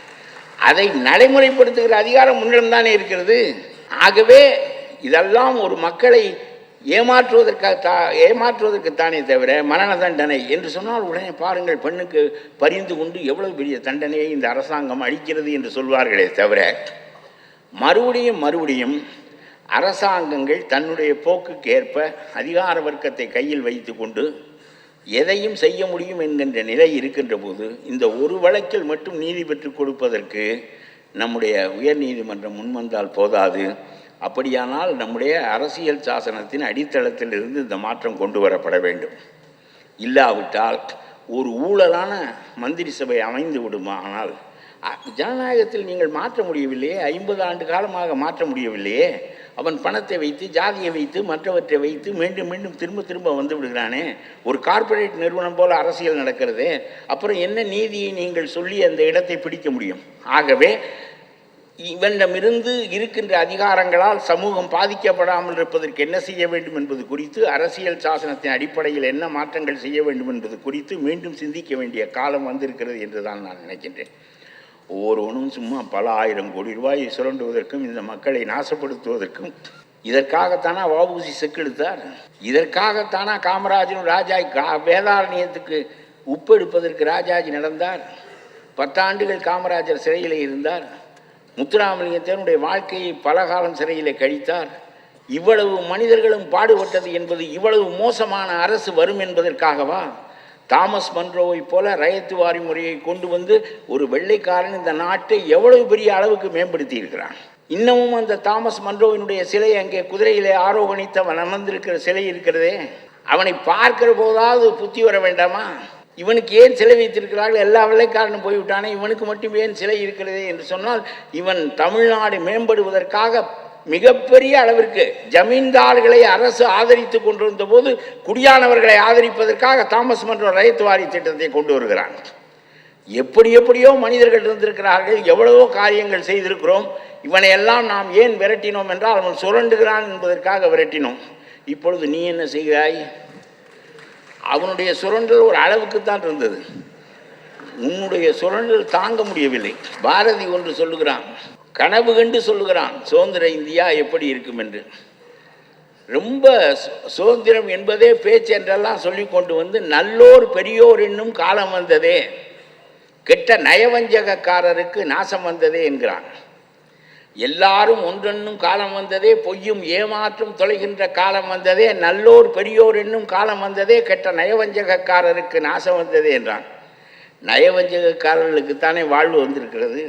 அதை நடைமுறைப்படுத்துகிற அதிகாரம் முன்னிடம் இருக்கிறது. ஆகவே இதெல்லாம் ஒரு மக்களை ஏமாற்றுவதற்குத்தானே தவிர மரண தண்டனை என்று சொன்னால் உடனே பாருங்கள், பெண்ணுக்கு பரிந்து கொண்டு எவ்வளவு பெரிய தண்டனையை இந்த அரசாங்கம் அளிக்கிறது என்று சொல்வார்களே தவிர, மறுபடியும் அரசாங்கங்கள் தன்னுடைய போக்குக்கு ஏற்ப அதிகார வர்க்கத்தை கையில் வைத்து கொண்டு எதையும் செய்ய முடியும் என்கின்ற நிலை இருக்கின்ற போது, இந்த ஒரு வழக்கில் மட்டும் நீதி பெற்றுக் கொடுப்பதற்கு நம்முடைய உயர் நீதிமன்றம் முன்வந்தால் போதாது. அப்படியானால் நம்முடைய அரசியல் சாசனத்தின் அடித்தளத்தில் இருந்து இந்த மாற்றம் கொண்டு வரப்பட வேண்டும். இல்லாவிட்டால் ஒரு ஊழலான மந்திரி சபை அமைந்து விடுமானால், ஜனநாயகத்தில் நீங்கள் மாற்ற முடியவில்லையே, 50 ஆண்டு காலமாக மாற்ற முடியவில்லையே, அவன் பணத்தை வைத்து, ஜாதியை வைத்து, மற்றவற்றை வைத்து மீண்டும் மீண்டும் திரும்ப வந்து விடுகிறானே. ஒரு கார்ப்பரேட் நிறுவனம் போல அரசியல் நடக்கிறதே, அப்புறம் என்ன நீதியை நீங்கள் சொல்லி அந்த இடத்தை பிடிக்க முடியும்? ஆகவே இவனிடமிருந்து இருக்கின்ற அதிகாரங்களால் சமூகம் பாதிக்கப்படாமல் இருப்பதற்கு என்ன செய்ய வேண்டும் என்பது குறித்து, அரசியல் சாசனத்தின் அடிப்படையில் என்ன மாற்றங்கள் செய்ய வேண்டும் என்பது குறித்து மீண்டும் சிந்திக்க வேண்டிய காலம் வந்திருக்கிறது என்று தான் நான் நினைக்கின்றேன். ஒவ்வொருவனும் சும்மா பல ஆயிரம் கோடி ரூபாயை சுரண்டுவதற்கும் இந்த மக்களை நாசப்படுத்துவதற்கும் இதற்காகத்தானா வஉசி செக்கெடுத்தார்? இதற்காகத்தானா காமராஜனும் வேதாரண்யத்துக்கு உப்பு எடுப்பதற்கு ராஜாஜி நடந்தார்? 10 ஆண்டுகள் காமராஜர் சிறையில் இருந்தார். முத்துராமலிங்கத்தினுடைய வாழ்க்கையை பல காலம் சிறையிலே கழித்தார். இவ்வளவு மனிதர்களும் பாடுபட்டது என்பது இவ்வளவு மோசமான அரசு வரும் என்பதற்காகவா? தாமஸ் மன்ரோவை போல ரயத்துவாரி முறையை கொண்டு வந்து ஒரு வெள்ளைக்காரன் இந்த நாட்டை எவ்வளவு பெரிய அளவுக்கு மேம்படுத்தி இருக்கிறான். இன்னமும் அந்த தாமஸ் மன்ரோவினுடைய சிலை அங்கே குதிரையிலே ஆரோகணித்தவன் அமர்ந்திருக்கிற சிலை இருக்கிறதே, அவனை பார்க்கிற போதாவது புத்தி வர வேண்டாமா? இவனுக்கு ஏன் சிலை வைத்திருக்கிறார்கள்? எல்லா வெள்ளைக்காரனும் போய்விட்டானே, இவனுக்கு மட்டும் ஏன் சிலை இருக்கிறதே என்று சொன்னால், இவன் தமிழ்நாடு மேம்படுவதற்காக மிகப்பெரிய அளவிற்கு ஜமீன்தார்களை அரசு ஆதரித்து கொண்டிருந்த போது குடியானவர்களை ஆதரிப்பதற்காக தாமஸ் மன்றோ ரயத்துவாரி திட்டத்தை கொண்டு வருகிறான். எப்படியோ மனிதர்கள் இருந்திருக்கிறார்கள், எவ்வளவோ காரியங்கள் செய்திருக்கிறோம். இவனை எல்லாம் நாம் ஏன் விரட்டினோம் என்றால், அவன் சுரண்டுகிறான் என்பதற்காக விரட்டினோம். இப்பொழுது நீ என்ன செய்கிறாய்? அவனுடைய சுரண்டல் ஒரு அளவுக்குத்தான் இருந்தது, உன்னுடைய சுரண்டல் தாங்க முடியவில்லை. பாரதி ஒன்று சொல்லுகிறான், கனவு கண்டு சொல்லுகிறான், சுதந்திர இந்தியா எப்படி இருக்கும் என்று. ரொம்ப சுதந்திரம் என்பதே பேச்சு என்றெல்லாம் சொல்லி கொண்டு வந்து, நல்லோர் பெரியோர் என்னும் காலம் வந்ததே, கெட்ட நயவஞ்சகக்காரருக்கு நாசம் வந்ததே என்கிறான். எல்லாரும் ஒன்றென்னும் காலம் வந்ததே, பொய்யும் ஏமாற்றும் தொலைகின்ற காலம் வந்ததே, நல்லோர் பெரியோர் என்னும் காலம் வந்ததே, கெட்ட நயவஞ்சகக்காரருக்கு நாசம் வந்ததே என்றான். நயவஞ்சகக்காரர்களுக்குத்தானே வாழ்வு வந்திருக்கிறது.